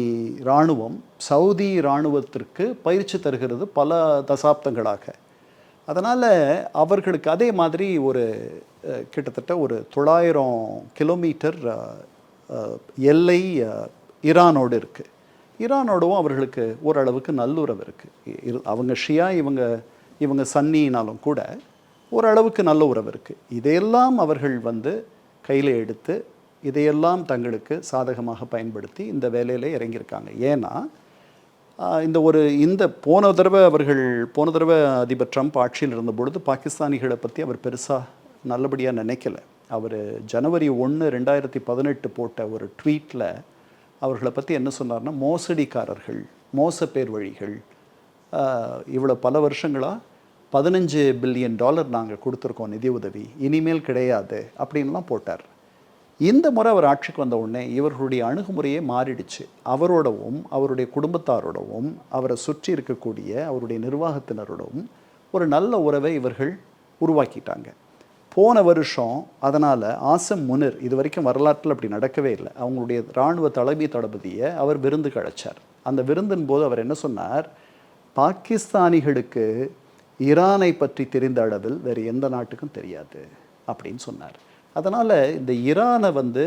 இராணுவம் சவுதி இராணுவத்திற்கு பயிற்சி தருகிறது பல தசாப்தங்களாக. அதனால் அவர்களுக்கு அதே மாதிரி ஒரு கிட்டத்தட்ட ஒரு 900 கிலோமீட்டர் எல்லை ஈரானோடு இருக்குது. ஈரானோடவும் அவர்களுக்கு ஓரளவுக்கு நல்லுறவு இருக்குது. அவங்க ஷியா, இவங்க சன்னினாலும் கூட ஓரளவுக்கு நல்ல உறவு இருக்குது. இதையெல்லாம் அவர்கள் வந்து கையில் எடுத்து இதையெல்லாம் தங்களுக்கு சாதகமாக பயன்படுத்தி இந்த வேலையில் இறங்கியிருக்காங்க. ஏன்னா போன தடவை அதிபர் ட்ரம்ப் ஆட்சியில் இருந்த பொழுது பாகிஸ்தானிகளை பற்றி அவர் பெருசாக நல்லபடியாக நினைக்கல. அவர் ஜனவரி 1, 2018 போட்ட ஒரு ட்வீட்டில் அவர்களை பற்றி என்ன சொன்னார்னா, மோசடிக்காரர்கள், மோசப்பேர் வழிகள், இவ்வளோ பல வருஷங்களாக $15 பில்லியன் நாங்கள் கொடுத்துருக்கோம் நிதி உதவி, இனிமேல் கிடையாது அப்படின்லாம் போட்டார். இந்த முறை அவர் ஆட்சிக்கு வந்த உடனே இவர்களுடைய அணுகுமுறையே மாறிடுச்சு. அவரோடவும் அவருடைய குடும்பத்தாரோடவும் அவரை சுற்றி இருக்கக்கூடிய அவருடைய நிர்வாகத்தினரோடவும் ஒரு நல்ல உறவை இவர்கள் உருவாக்கிட்டாங்க. போன வருஷம் அதனால் ஆசம் முனிர், இது வரைக்கும் வரலாற்றில் அப்படி நடக்கவே இல்லை, அவங்களுடைய இராணுவ தளபதியை அவர் விருந்துக்கு அழைச்சார். அந்த விருந்தின் போது அவர் என்ன சொன்னார், பாகிஸ்தானிகளுக்கு ஈரானை பற்றி தெரிந்த அளவில் வேறு எந்த நாட்டுக்கும் தெரியாது அப்படின்னு சொன்னார். அதனால் இந்த ஈரானை வந்து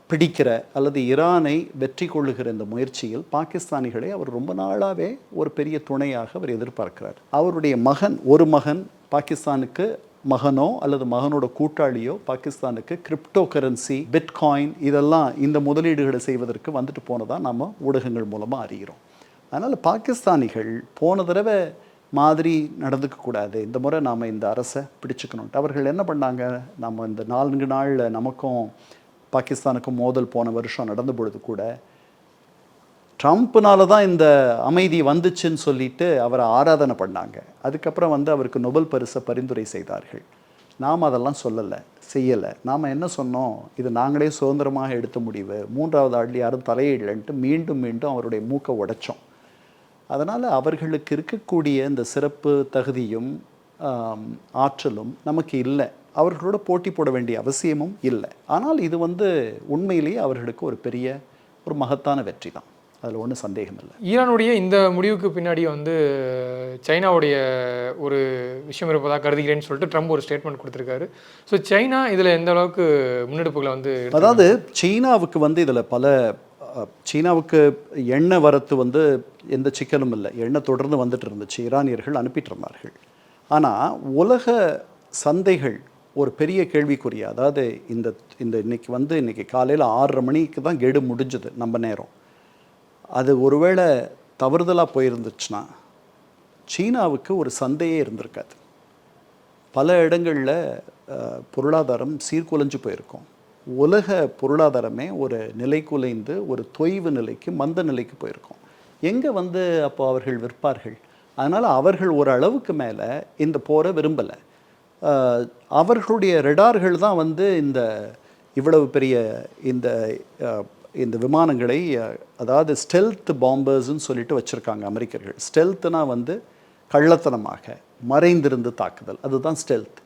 பிடிக்கிற அல்லது ஈரானை வெற்றி கொள்ளுகிற இந்த முயற்சியில் பாகிஸ்தானிகளை அவர் ரொம்ப நாளாகவே ஒரு பெரிய துணையாக அவர் எதிர்பார்க்கிறார். அவருடைய ஒரு மகன் பாகிஸ்தானுக்கு மகனோ அல்லது மகனோட கூட்டாளியோ பாகிஸ்தானுக்கு கிரிப்டோ கரன்சி, பிட்காயின், இதெல்லாம் இந்த முதலீடுகளை செய்வதற்கு வந்துட்டு போனதாக நம்ம ஊடகங்கள் மூலமாக அறிகிறோம். அதனால் பாகிஸ்தானிகள் போன தடவை மாதிரி நடந்துக்கக்கூடாது, இந்த முறை நாம் இந்த அரசை பிடிச்சுக்கணுன்ட்டு அவர்கள் என்ன பண்ணாங்க, நம்ம இந்த 4 நாளில் நமக்கும் பாகிஸ்தானுக்கும் மோதல் போன வருஷம் நடந்த பொழுது கூட ட்ரம்ப்னால தான் இந்த அமைதி வந்துச்சுன்னு சொல்லிட்டு அவரை ஆராதனை பண்ணாங்க. அதுக்கப்புறம் வந்து அவருக்கு நொபல் பரிசை பரிந்துரை செய்தார்கள். நாம் அதெல்லாம் சொல்லலை, செய்யலை. நாம் என்ன சொன்னோம், இது நாங்களே சுதந்திரமாக எடுத்த முடிவு, 3வது ஆள் யாரும் தலையிடலைன்ட்டு மீண்டும் அவருடைய மூக்கை உடைச்சோம். அதனால் அவர்களுக்கு இருக்கக்கூடிய இந்த சிறப்பு தகுதியும் ஆற்றலும் நமக்கு இல்லை, அவர்களோட போட்டி போட வேண்டிய அவசியமும் இல்லை. ஆனால் இது வந்து உண்மையிலேயே அவர்களுக்கு ஒரு மகத்தான வெற்றி தான், அதில் ஒன்றும் சந்தேகம் இல்லை. ஈரானுடைய இந்த முடிவுக்கு பின்னாடி வந்து சைனாவுடைய ஒரு விஷயம் இருப்பதாக கருதுகிறேன்னு சொல்லிட்டு ட்ரம்ப் ஒரு ஸ்டேட்மெண்ட் கொடுத்துருக்காரு. ஸோ சைனா இதில் எந்த அளவுக்கு முன்னெடுப்புகளை வந்து, அதாவது சீனாவுக்கு வந்து இதில் சீனாவுக்கு எண்ணெய் வரத்து வந்து எந்த சிக்கலும் இல்லை, எண்ணெய் தொடர்ந்து வந்துட்டு இருந்துச்சு, ஈரானியர்கள் அனுப்பிட்டு இருந்தார்கள். ஆனால் உலக சந்தைகள் ஒரு பெரிய கேள்விக்குரிய. அதாவது இந்த இந்த இன்னைக்கு காலையில் 6:30 மணிக்கு தான் கெடு முடிஞ்சது நம்ம நேரம். அது ஒருவேளை தவறுதலாக போயிருந்துச்சுன்னா சீனாவுக்கு ஒரு சந்தையே இருந்திருக்காது. பல இடங்களில் பொருளாதாரம் சீர்குலைஞ்சு போயிருக்கும். உலக பொருளாதாரமே ஒரு நிலை குலைந்து ஒரு தொய்வு நிலைக்கு, மந்த நிலைக்கு போயிருக்கும். எங்கே அப்போ அவர்கள் விற்பார்கள்? அதனால் அவர்கள் ஒரு அளவுக்கு மேலே இந்த போரை விரும்பலை. அவர்களுடைய ரெடார்கள் தான் இந்த இவ்வளவு பெரிய இந்த விமானங்களை, அதாவது ஸ்டெல்த் பாம்பர்ஸ்ன்னு சொல்லிட்டு வச்சுருக்காங்க அமெரிக்கர்கள். ஸ்டெல்த்னா கள்ளத்தனமாக மறைந்திருந்து தாக்குதல், அதுதான் ஸ்டெல்த்.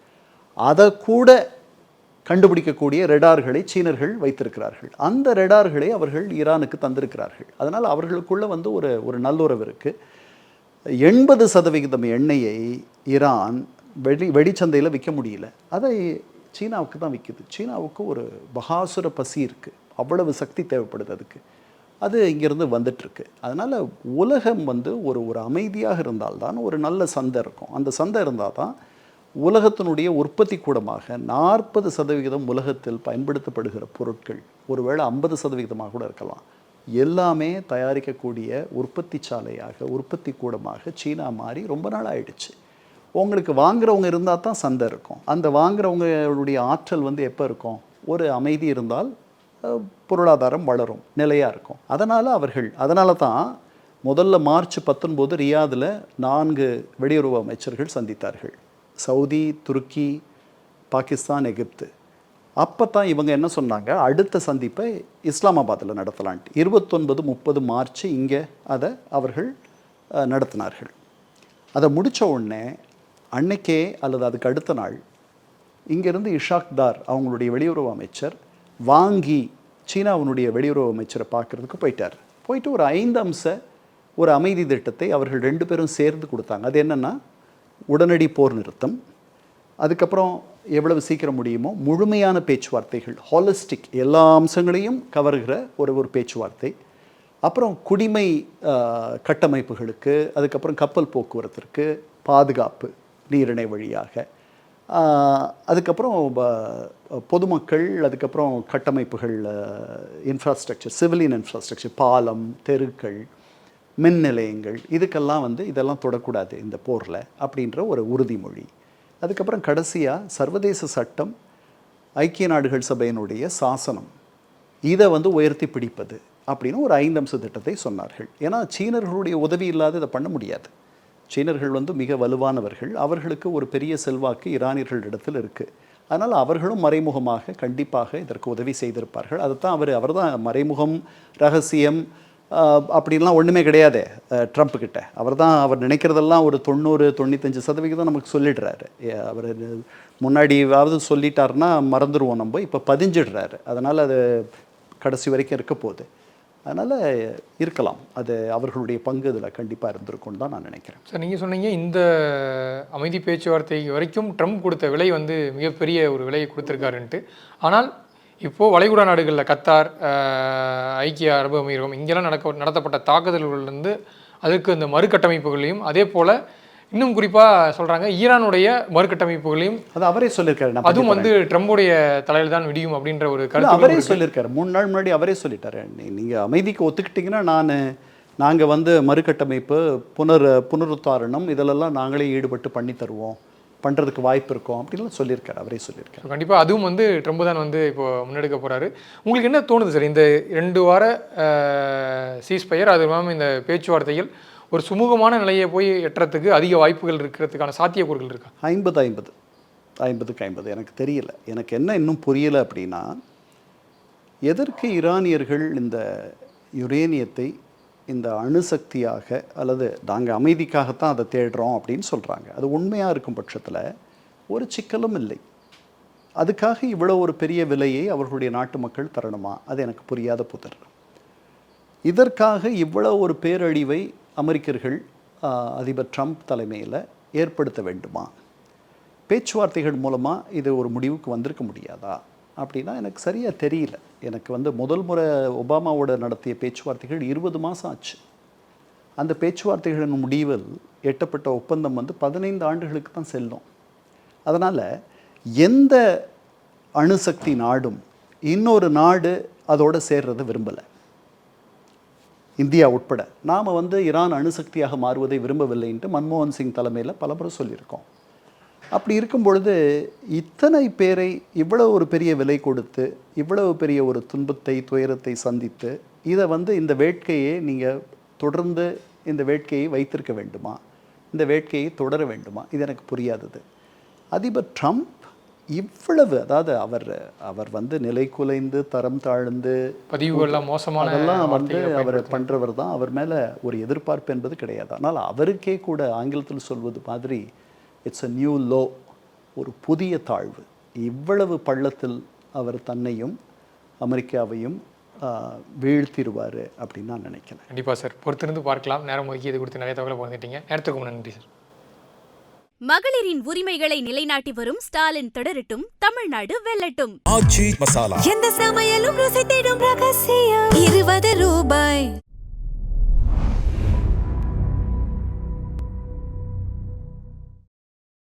அதை கூட கண்டுபிடிக்கக்கூடிய ரெடார்களை சீனர்கள் வைத்திருக்கிறார்கள். அந்த ரெடார்களை அவர்கள் ஈரானுக்கு தந்திருக்கிறார்கள். அதனால் அவர்களுக்குள்ள ஒரு நல்லுறவு இருக்குது. 80% எண்ணெயை ஈரான் வெடிச்சந்தையில் விற்க முடியல. அதை சீனாவுக்கு தான் விற்குது. சீனாவுக்கு ஒரு பகாசுர பசி இருக்குது, அவ்வளவு சக்தி தேவைப்படுது அதுக்கு. அது இங்கேருந்து வந்துட்டுருக்கு. அதனால் உலகம் ஒரு அமைதியாக இருந்தால்தான் ஒரு நல்ல சந்தை இருக்கும். அந்த சந்தை இருந்தால் தான் உலகத்தினுடைய உற்பத்தி கூடமாக 40% உலகத்தில் பயன்படுத்தப்படுகிற பொருட்கள், ஒருவேளை 50% கூட இருக்கலாம், எல்லாமே தயாரிக்கக்கூடிய உற்பத்தி சாலையாக, உற்பத்தி கூடமாக சீனா மாறி ரொம்ப நாள் ஆயிடுச்சு. உங்களுக்கு வாங்குறவங்க இருந்தால் தான் சந்தை இருக்கும். அந்த வாங்குறவங்களுடைய ஆற்றல் எப்போ இருக்கும்? ஒரு அமைதி இருந்தால் பொருளாதாரம் வளரும், நிலையாக இருக்கும். அதனால தான் முதல்ல மார்ச் 19 ரியாதில் 4 வெளியுறவு அமைச்சர்கள் சந்தித்தார்கள். சவுதி, துருக்கி, பாகிஸ்தான், எகிப்து. அப்போ தான் இவங்க என்ன சொன்னாங்க, அடுத்த சந்திப்பை இஸ்லாமாபாத்தில் நடத்தலான்ட்டு 29, 30 மார்ச் இங்கே அதை அவர்கள் நடத்தினார்கள். அதை முடித்த உடனே அன்னைக்கே அல்லது அதுக்கு அடுத்த நாள் இங்கேருந்து இஷாக் தார் அவங்களுடைய வெளியுறவு அமைச்சர் வாங்கி சீனாவினுடைய வெளியுறவு அமைச்சரை பார்க்குறதுக்கு போயிட்டார். போயிட்டு ஒரு 5 அம்ச ஒரு அமைதி திட்டத்தை அவர்கள் 2 பேரும் சேர்ந்து கொடுத்தாங்க. அது என்னென்னா, உடனடி போர் நிறுத்தம், அதுக்கப்புறம் எவ்வளவு சீக்கிரம் முடியுமோ முழுமையான பேச்சுவார்த்தைகள், ஹாலிஸ்டிக் எல்லா அம்சங்களையும் கவர்கிற ஒரு பேச்சுவார்த்தை, அப்புறம் குடிமை கட்டமைப்புகளுக்கு, அதுக்கப்புறம் கப்பல் போக்குவரத்திற்கு பாதுகாப்பு நீரிணை வழியாக, அதுக்கப்புறம் பொதுமக்கள், அதுக்கப்புறம் கட்டமைப்புகள், இன்ஃப்ராஸ்ட்ரக்சர், சிவிலியன் இன்ஃப்ராஸ்ட்ரக்சர், பாலம், தெருக்கள், மின் நிலையங்கள், இதுக்கெல்லாம் இதெல்லாம் தொடக்கூடாது இந்த போரில் அப்படின்ற ஒரு உறுதிமொழி. அதுக்கப்புறம் கடைசியாக சர்வதேச சட்டம், ஐக்கிய நாடுகள் சபையினுடைய சாசனம், இதை உயர்த்தி பிடிப்பது அப்படின்னு ஒரு 5 அம்ச திட்டத்தை சொன்னார்கள். ஏன்னா சீனர்களுடைய உதவி இல்லாத இதை பண்ண முடியாது. சீனர்கள் மிக வலுவானவர்கள், அவர்களுக்கு ஒரு பெரிய செல்வாக்கு ஈரானியர்களிடத்தில் இருக்குது. அதனால் அவர்களும் மறைமுகமாக கண்டிப்பாக இதற்கு உதவி செய்திருப்பார்கள். அதுதான் அவர் தான் மறைமுகம், ரகசியம் அப்படின்லாம் ஒன்றுமே கிடையாது ட்ரம்ப்கிட்ட. அவர் நினைக்கிறதெல்லாம் ஒரு 90-95% நமக்கு சொல்லிடுறாரு. அவர் முன்னாடியாவது சொல்லிட்டாருன்னா மறந்துடுவோம் நம்ம, இப்போ பதிஞ்சிடுறாரு. அதனால் அது கடைசி வரைக்கும் இருக்க போகுது. அதனால் இருக்கலாம், அது அவர்களுடைய பங்கு இதில் கண்டிப்பாக இருந்திருக்கும்னு தான் நான் நினைக்கிறேன். சார், நீங்கள் சொன்னீங்க இந்த அமைதி பேச்சுவார்த்தை வரைக்கும் ட்ரம்ப் கொடுத்த விலை மிகப்பெரிய ஒரு விலையை கொடுத்துருக்காருன்ட்டு. ஆனால் இப்போது வளைகுடா நாடுகளில் கத்தார், ஐக்கிய அரபு அமீரகம், இங்கெல்லாம் நடத்தப்பட்ட தாக்குதல்கள்லேருந்து அதற்கு அந்த மறுகட்டமைப்புகளையும், அதே போல் இன்னும் குறிப்பாக சொல்கிறாங்க ஈரானுடைய மறுகட்டமைப்புகளையும் அது அவரே சொல்லியிருக்காரு. அதுவும் ட்ரம்புடைய தலையில் தான் விடியும் அப்படின்ற ஒரு கருத்து அவரே சொல்லியிருக்காரு. 3 நாள் முன்னாடி அவரே சொல்லிட்டாரு, நீங்கள் அமைதிக்கு ஒத்துக்கிட்டிங்கன்னா நாங்கள் மறுகட்டமைப்பு, புனருத்தாரணம் இதிலெல்லாம் நாங்களே ஈடுபட்டு பண்ணி தருவோம், பண்ணுறதுக்கு வாய்ப்பு இருக்கும் அப்படின்லாம் சொல்லியிருக்காரு, அவரே சொல்லியிருக்காரு. கண்டிப்பாக அதுவும் ட்ரம்ப் தான் இப்போ முன்னெடுக்க போகிறாரு. உங்களுக்கு என்ன தோணுது சார், இந்த 2 வார சீஸ்ஃபயர், அது இல்லாமல் இந்த பேச்சுவார்த்தைகள் ஒரு சுமூகமான நிலையை போய் எட்டுறதுக்கு அதிக வாய்ப்புகள் இருக்கிறதுக்கான சாத்தியக்கூறுகள் இருக்கா? 50-50 எனக்கு தெரியல. எனக்கு என்ன இன்னும் புரியலை அப்படின்னா, எதற்கு ஈரானியர்கள் இந்த யுரேனியத்தை இந்த அணுசக்தியாக, அல்லது நாங்கள் அமைதிக்காகத்தான் அதை தேடுறோம் அப்படின்னு சொல்கிறாங்க. அது உண்மையாக இருக்கும் பட்சத்தில் ஒரு சிக்கலும் இல்லை. அதுக்காக இவ்வளோ ஒரு பெரிய விலையை அவர்களுடைய நாட்டு மக்கள் தரணுமா? அது எனக்கு புரியாத புதர். இதற்காக இவ்வளோ ஒரு பேரழிவை அமெரிக்கர்கள் அதிபர் ட்ரம்ப் தலைமையில் ஏற்படுத்த வேண்டுமா? பேச்சுவார்த்தைகள் மூலமாக இது ஒரு முடிவுக்கு வந்திருக்க முடியாதா அப்படின்னா எனக்கு சரியாக தெரியல. எனக்கு முதல் முறை ஒபாமாவோட நடத்திய பேச்சுவார்த்தைகள் 20 மாதம் ஆச்சு. அந்த பேச்சுவார்த்தைகளின் முடிவில் எட்டப்பட்ட ஒப்பந்தம் 15 ஆண்டுகளுக்கு தான் செல்லும். அதனால் எந்த அணுசக்தி நாடும் இன்னொரு நாடு அதோட சேர்றதை விரும்பலை, இந்தியா உட்பட. நாம் ஈரான் அணுசக்தியாக மாறுவதை விரும்பவில்லைன்ட்டு மன்மோகன் சிங் தலைமையில் பலமுறை சொல்லியிருக்கோம். அப்படி இருக்கும் பொழுது இத்தனை பேரை இவ்வளவு ஒரு பெரிய விலை கொடுத்து இவ்வளவு பெரிய ஒரு துன்பத்தை துயரத்தை சந்தித்து இதை இந்த வேட்கையை நீங்கள் தொடர்ந்து இந்த வேட்கையை வைத்திருக்க வேண்டுமா, இந்த வேட்கையை தொடர வேண்டுமா, இது எனக்கு புரியாதது. அதிபர் ட்ரம்ப் இவ்வளவு, அதாவது அவர் நிலை குலைந்து தரம் தாழ்ந்து பதிவுகள்லாம் மோசமான அதெல்லாம் அவர் பண்ணுறவர் தான். அவர் மேலே ஒரு எதிர்பார்ப்பு என்பது கிடையாது. ஆனால் அவருக்கே கூட ஆங்கிலத்தில் சொல்வது மாதிரி இட்ஸ் அ நியூ லோ, ஒரு புதிய தாழ்வு. இவ்வளவு பள்ளத்தில் அவர் தன்னையும் அமெரிக்காவையும் வீழ்த்திடுவார் அப்படின்னு நான் நினைக்கிறேன். கண்டிப்பாக சார், பொறுத்திருந்து பார்க்கலாம். நேரம் ஒதுக்கி இது கொடுத்து நிறைய தகவலை பகிர்ந்துட்டீங்க. நேரத்துக்கு நன்றி சார். மகளிரின் உரிமைகளை நிலைநாட்டி வரும் ஸ்டாலின் தொடரட்டும், தமிழ்நாடு வெல்லட்டும். எந்த சமையலும் ருசி தேடும் ரகசியம் 20 ரூபாய்.